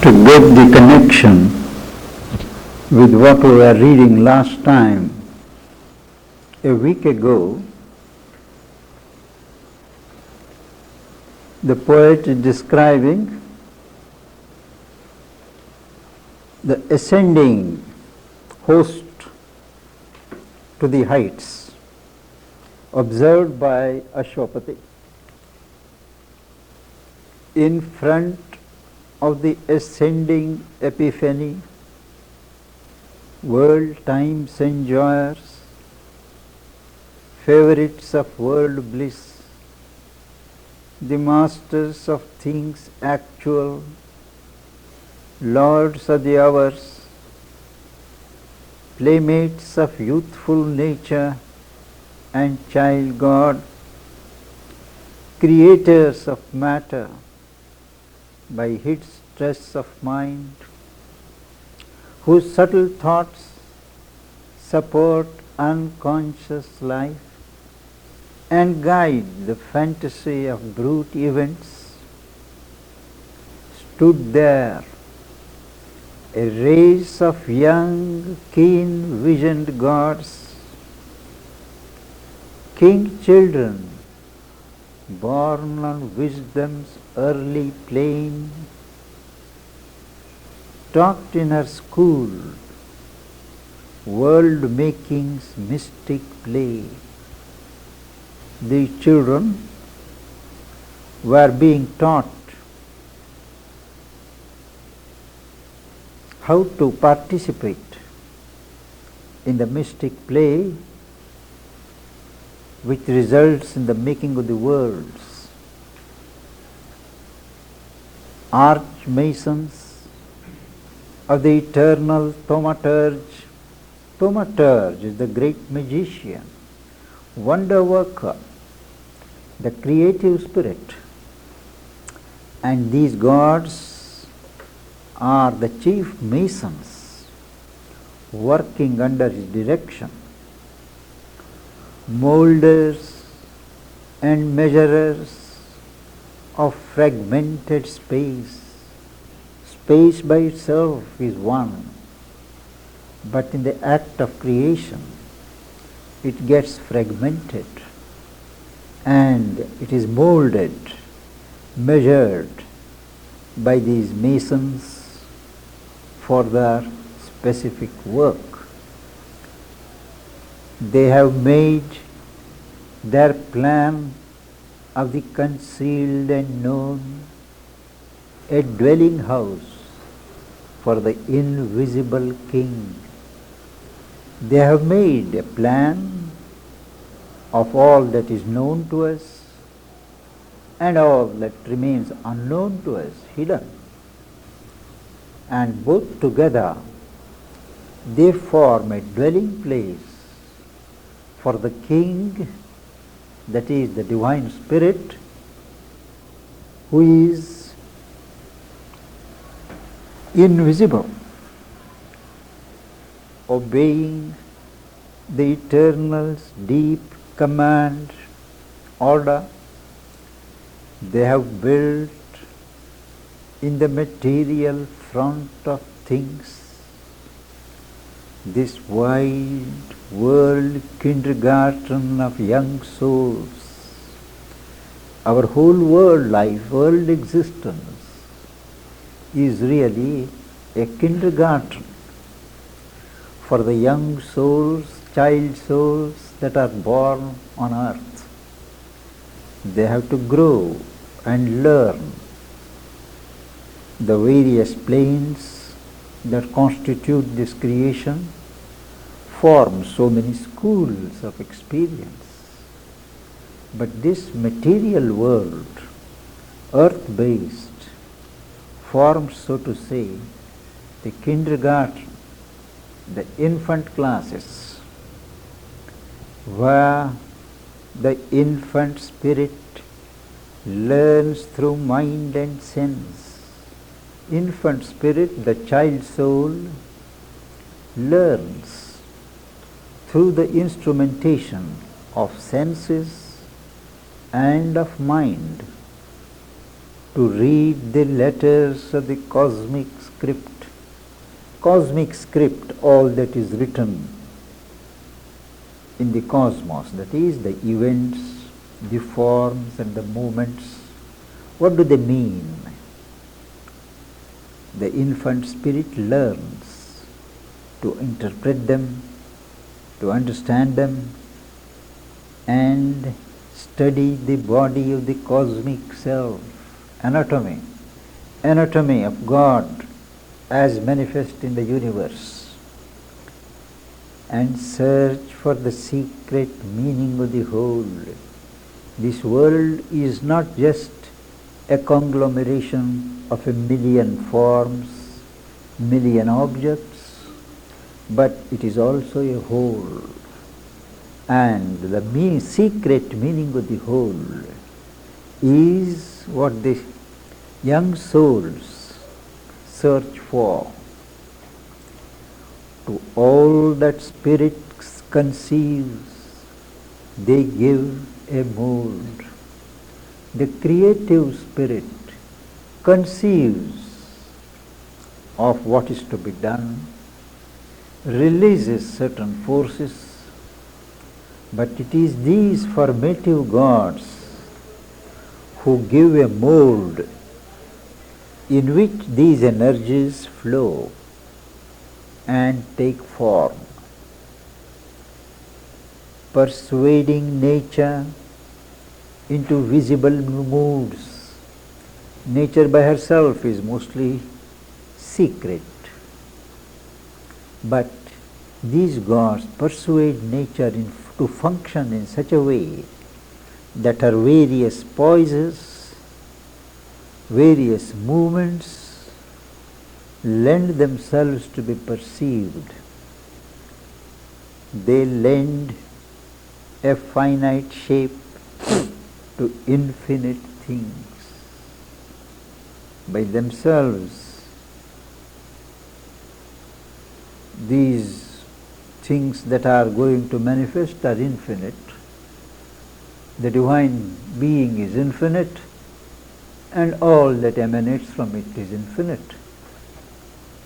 To get the connection with what we were reading last time, a week ago, the poet is describing the ascending host to the heights observed by Ashwapati. In front of the ascending epiphany, world times enjoyers, favorites of world bliss, the masters of things actual, lords of the hours, playmates of youthful nature and child God, creators of matter by hid stress of mind, whose subtle thoughts support unconscious life and guide the fantasy of brute events, stood there a race of young, keen-visioned gods, king children, born on wisdom's early plane, taught in her school world-making's mystic play. The children were being taught how to participate in the mystic play which results in the making of the worlds. Arch-masons of the eternal thaumaturge. Thaumaturge is the great magician, wonder worker, the creative spirit. And these gods are the chief masons working under his direction, molders and measurers of fragmented space. Space by itself is one, but in the act of creation it gets fragmented and it is molded, measured by these masons for their specific work. They have made their plan of the concealed and known a dwelling house for the invisible king. They have made a plan of all that is known to us and all that remains unknown to us, hidden. And both together they form a dwelling place for the king, that is the divine spirit, who is invisible, obeying the eternal's deep command, order. They have built in the material front of things this wide world kindergarten of young souls. Our whole world life, world existence is really a kindergarten for the young souls, child souls that are born on earth. They have to grow and learn the various planes that constitute this creation, form so many schools of experience. But this material world, earth-based, forms, so to say, the kindergarten, the infant classes, where the infant spirit learns through mind and sense. Infant spirit, the child soul, learns through the instrumentation of senses and of mind. to read the letters of the cosmic script. Cosmic script, all that is written in the cosmos, that is, the events, the forms and the movements. What do they mean? The infant spirit learns to interpret them, to understand them, and study the body of the cosmic self, anatomy of God as manifest in the universe, and search for the secret meaning of the whole. This world is not just a conglomeration of a million forms, million objects, but it is also a whole. And the secret meaning of the whole is what the young souls search for. To all that spirit conceives, they give a mold. The creative spirit conceives of what is to be done, releases certain forces, but it is these formative gods who give a mold in which these energies flow and take form, persuading nature into visible moods. Nature by herself is mostly secret, but these gods persuade nature to function in such a way that her various poises, various movements lend themselves to be perceived. They lend a finite shape to infinite things. By themselves, these things that are going to manifest are infinite. The divine being is infinite, and all that emanates from it is infinite.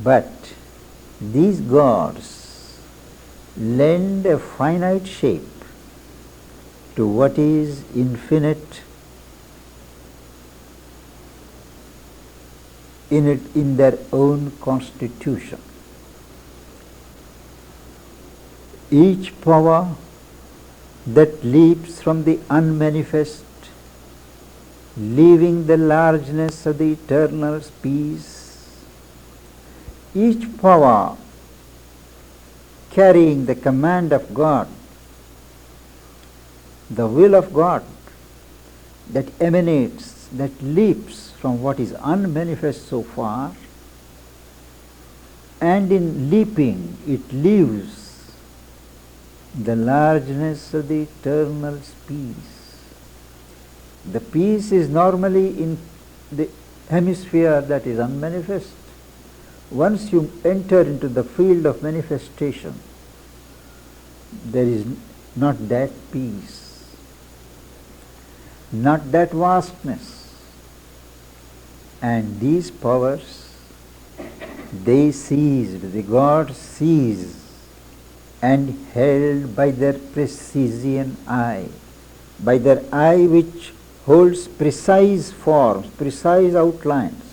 But these gods lend a finite shape to what is infinite in their own constitution. Each power that leaps from the unmanifest, leaving the largeness of the eternal peace, each power carrying the command of God, the will of God that emanates, that leaps from what is unmanifest so far, and in leaping it leaves the largeness of the eternal peace. The peace is normally in the hemisphere that is unmanifest. Once you enter into the field of manifestation, there is not that peace, not that vastness. And these powers, they seized, the gods seized and held by their precision eye, by their eye which holds precise forms, precise outlines.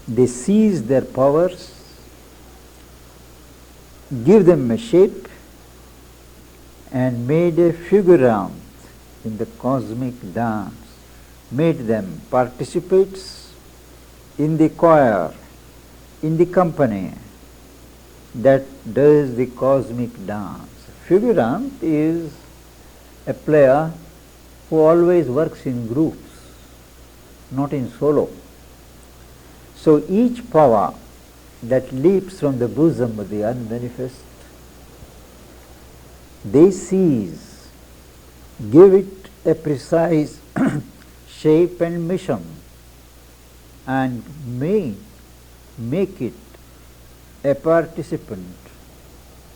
They seize their powers, give them a shape, and made a figurant in the cosmic dance, made them participates in the choir, in the company that does the cosmic dance. Figurant is a player who always works in groups, not in solo. So each power that leaps from the bosom of the unmanifest, they seize, give it a precise shape and mission, and make it a participant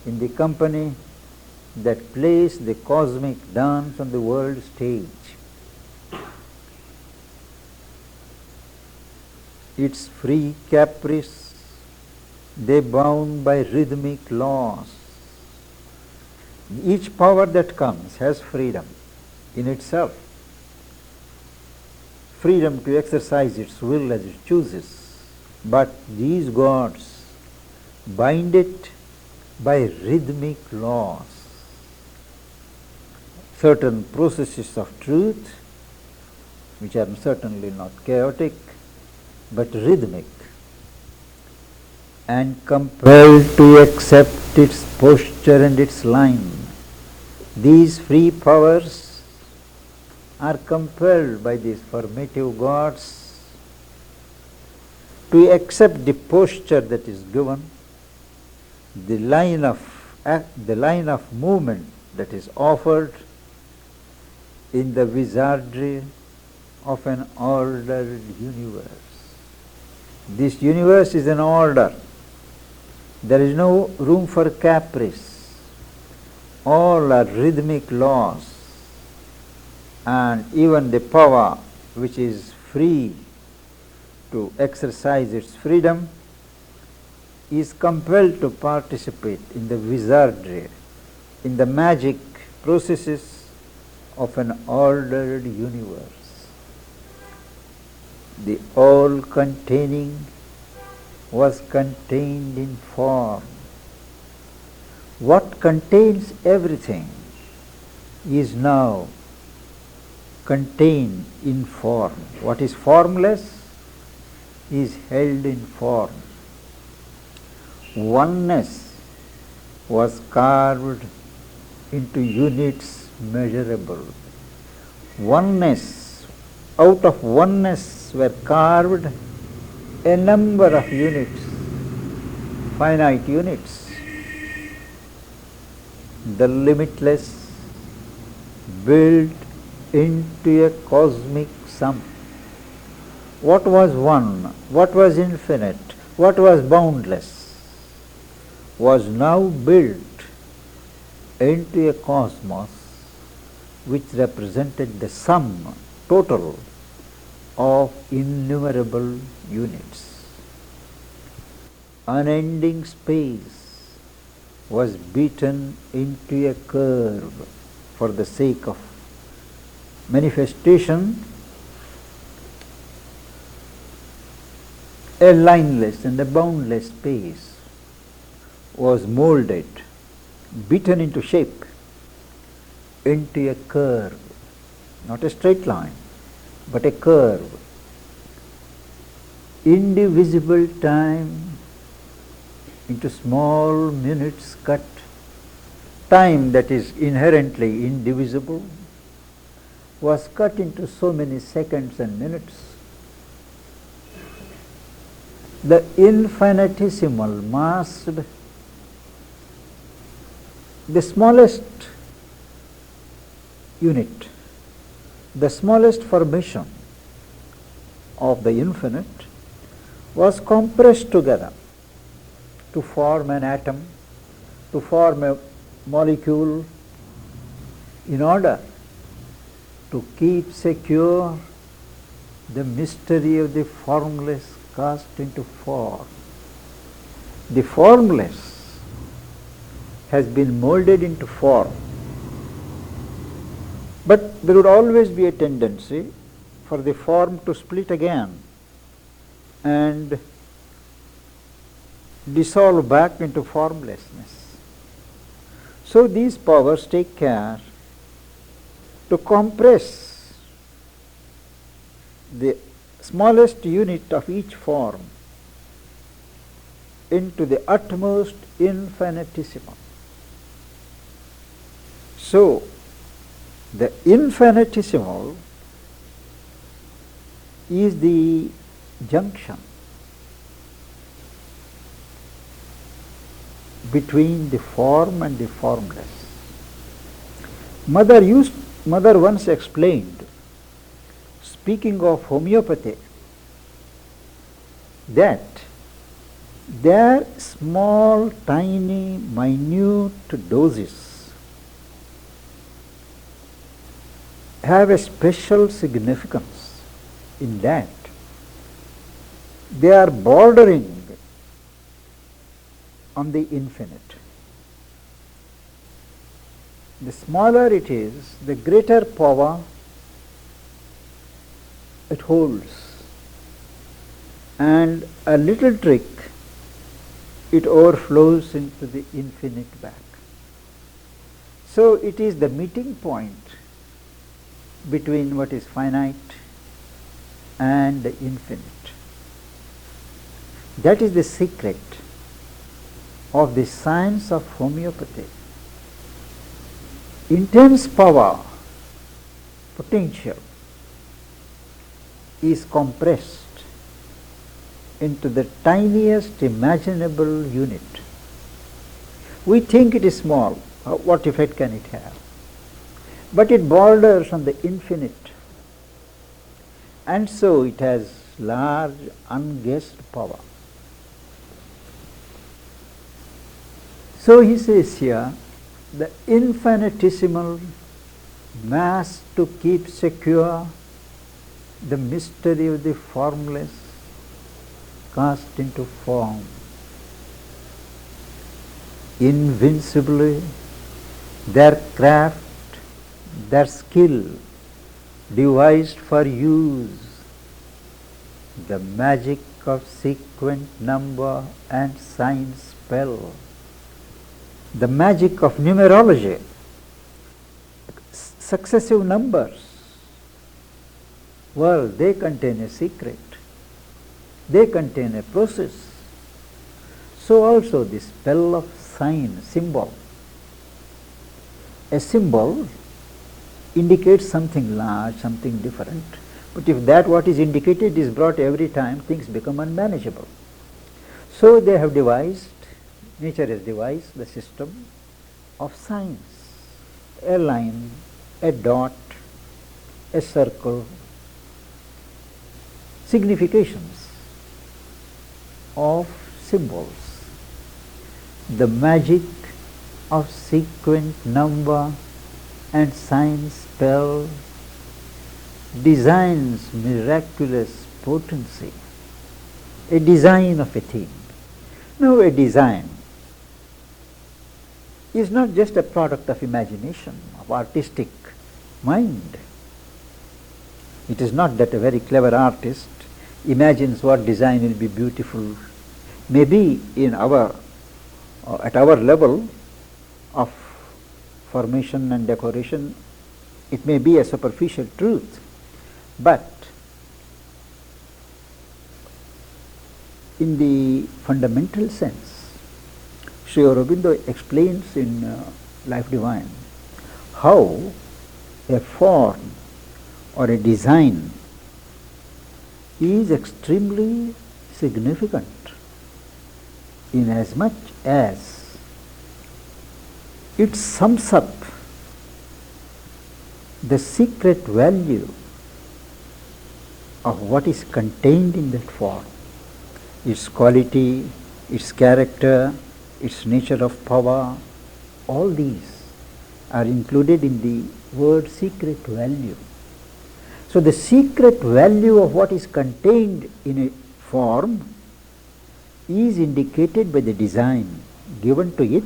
in the company that plays the cosmic dance on the world stage. its free caprice, they bound by rhythmic laws. Each power that comes has freedom in itself, freedom to exercise its will as it chooses. But these gods bind it by rhythmic laws, certain processes of truth, which are certainly not chaotic, but rhythmic, and compelled to accept its posture and its line. These free powers are compelled by these formative gods to accept the posture that is given, the line of movement that is offered in the wizardry of an ordered universe. This universe is an order. There is no room for caprice. All are rhythmic laws, and even the power which is free to exercise its freedom is compelled to participate in the wizardry, in the magic processes of an ordered universe. The all-containing was contained in form. What contains everything is now contained in form. What is formless is held in form. Oneness was carved into units measurable. Oneness, out of oneness were carved a number of units, finite units. The limitless built into a cosmic sum. What was one, what was infinite, what was boundless, was now built into a cosmos which represented the sum total of innumerable units. Unending space was beaten into a curve for the sake of manifestation. A lineless and a boundless space was molded, beaten into shape, into a curve, not a straight line, but a curve. Indivisible time into small minutes cut, time that is inherently indivisible was cut into so many seconds and minutes. The infinitesimal masked the smallest unit, the smallest formation of the infinite was compressed together to form an atom, to form a molecule, in order to keep secure the mystery of the formless cast into form. The formless has been molded into form, but there would always be a tendency for the form to split again and dissolve back into formlessness. So these powers take care to compress the smallest unit of each form into the utmost infinitesimal. So the infinitesimal is the junction between the form and the formless. Mother once explained, speaking of homeopathy, that their small, tiny, minute doses have a special significance in that they are bordering on the infinite. The smaller it is, the greater power it holds, and a little trick, it overflows into the infinite back. So it is the meeting point between what is finite and the infinite. That is the secret of the science of homeopathy. Intense power, potential, is compressed into the tiniest imaginable unit. We think it is small. What effect can it have? But it borders on the infinite, and so it has large, unguessed power. So he says here, the infinitesimal mass to keep secure the mystery of the formless cast into form. Invincibly their craft, their skill devised for use, the magic of sequent number and sign spell, the magic of numerology, successive numbers. Well, they contain a secret, they contain a process. So also the spell of sign, symbol. A symbol indicates something large, something different. But if that what is indicated is brought every time, things become unmanageable. So they have devised, nature has devised the system of signs. A line, a dot, a circle, significations of symbols. The magic of sequent number and sign spell designs miraculous potency, a design of a thing. Now a design is not just a product of imagination, of artistic mind. It is not that a very clever artist imagines what design will be beautiful. Maybe in our at our level of formation and decoration, it may be a superficial truth, but in the fundamental sense, Sri Aurobindo explains in Life Divine how a form or a design is extremely significant, inasmuch as it sums up the secret value of what is contained in that form, its quality, its character, its nature of power. All these are included in the word secret value. So the secret value of what is contained in a form is indicated by the design given to it,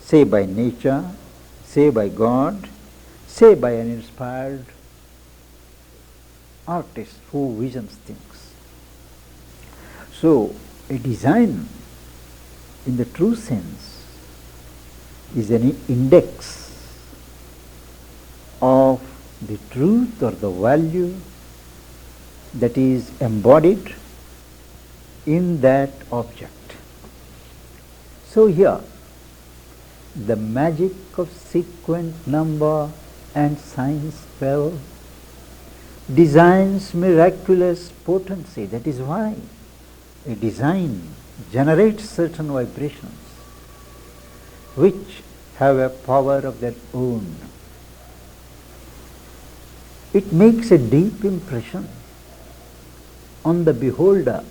say by nature, say by God, say by an inspired artist who visions things. So a design in the true sense is an index of the truth or the value that is embodied in that object. So here, the magic of sequent number and sign spell designs miraculous potency. That is why a design generates certain vibrations which have a power of their own. It makes a deep impression on the beholder,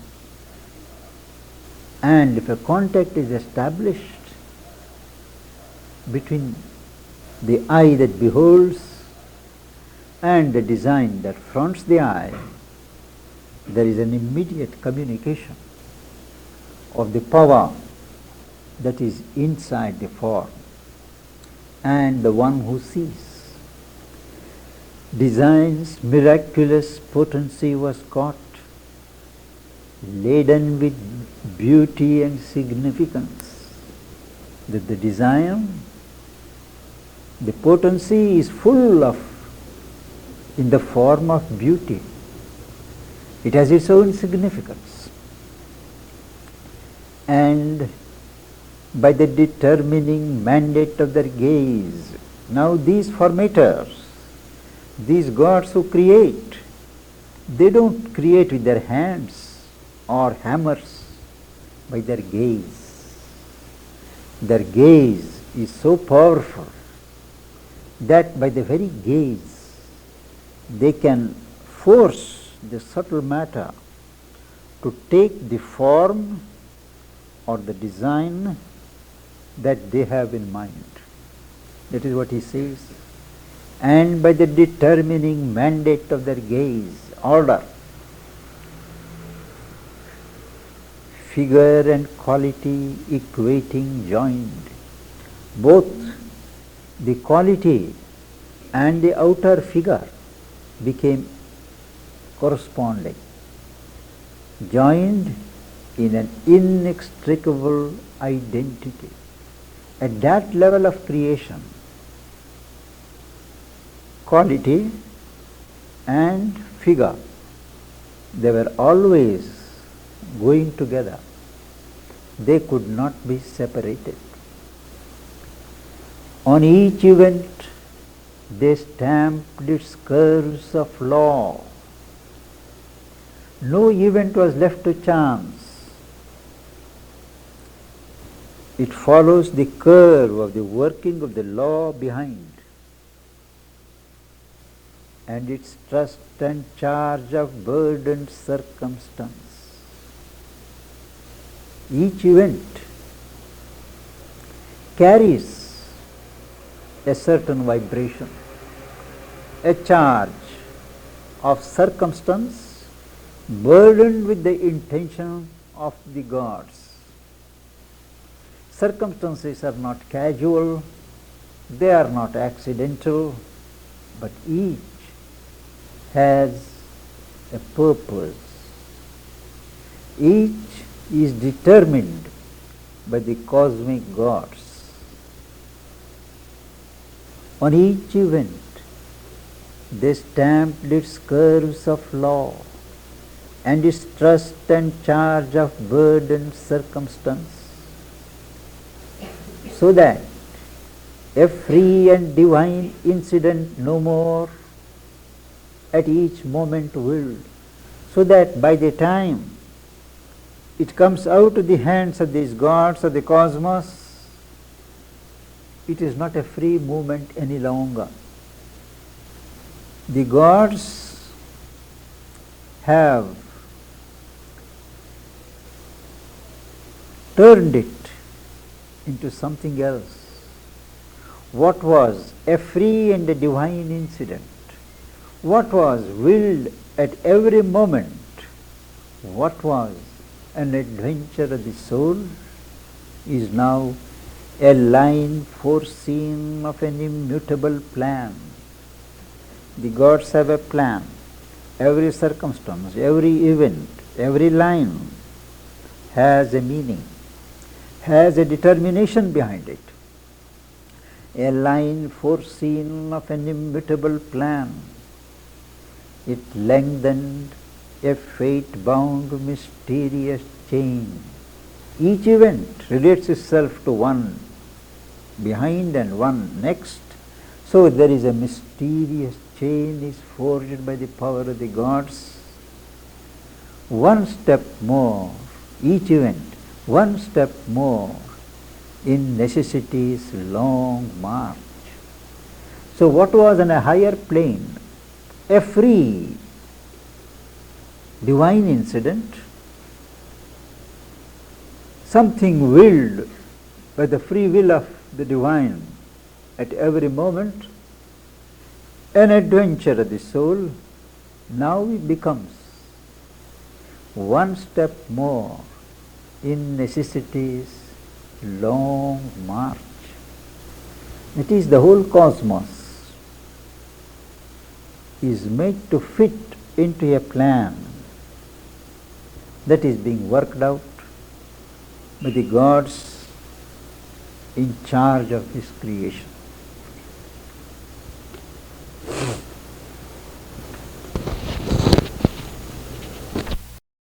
and if a contact is established between the eye that beholds and the design that fronts the eye, there is an immediate communication of the power that is inside the form and the one who sees. Design's miraculous potency was caught, laden with beauty and significance. That the design, the potency is full of, in the form of beauty. It has its own significance. And by the determining mandate of their gaze, now these formators, these gods who create, they don't create with their hands or hammers, by their gaze. Their gaze is so powerful that by the very gaze they can force the subtle matter to take the form or the design that they have in mind. That is what he says. And by the determining mandate of their gaze, order, figure and quality equating, joined, both the quality and the outer figure became corresponding, joined in an inextricable identity. At that level of creation, quality and figure, they were always going together. They could not be separated. On each event, they stamped its curves of law. No event was left to chance. It follows the curve of the working of the law behind, and its trust and charge of burdened circumstance. Each event carries a certain vibration, a charge of circumstance burdened with the intention of the gods. Circumstances are not casual, they are not accidental, but each has a purpose. Each is determined by the cosmic gods. On each event, they stamped its curves of law and its trust and charge of burdened circumstance, so that a free and divine incident no more, at each moment willed, so that by the time it comes out of the hands of these gods of the cosmos, it is not a free movement any longer. The gods have turned it into something else. What was a free and a divine incident, what was willed at every moment, what was an adventure of the soul, is now a line foreseen of an immutable plan. The gods have a plan. Every circumstance, every event, every line has a meaning, has a determination behind it. A line foreseen of an immutable plan. It lengthened a fate-bound mysterious chain. Each event relates itself to one behind and one next. So there is a mysterious chain is forged by the power of the gods. One step more, each event, one step more in necessity's long march. So what was on a higher plane, a free divine incident, something willed by the free will of the divine at every moment, an adventure of the soul, now it becomes one step more in necessity's long march. It is the whole cosmos is made to fit into a plan that is being worked out by the gods in charge of this creation.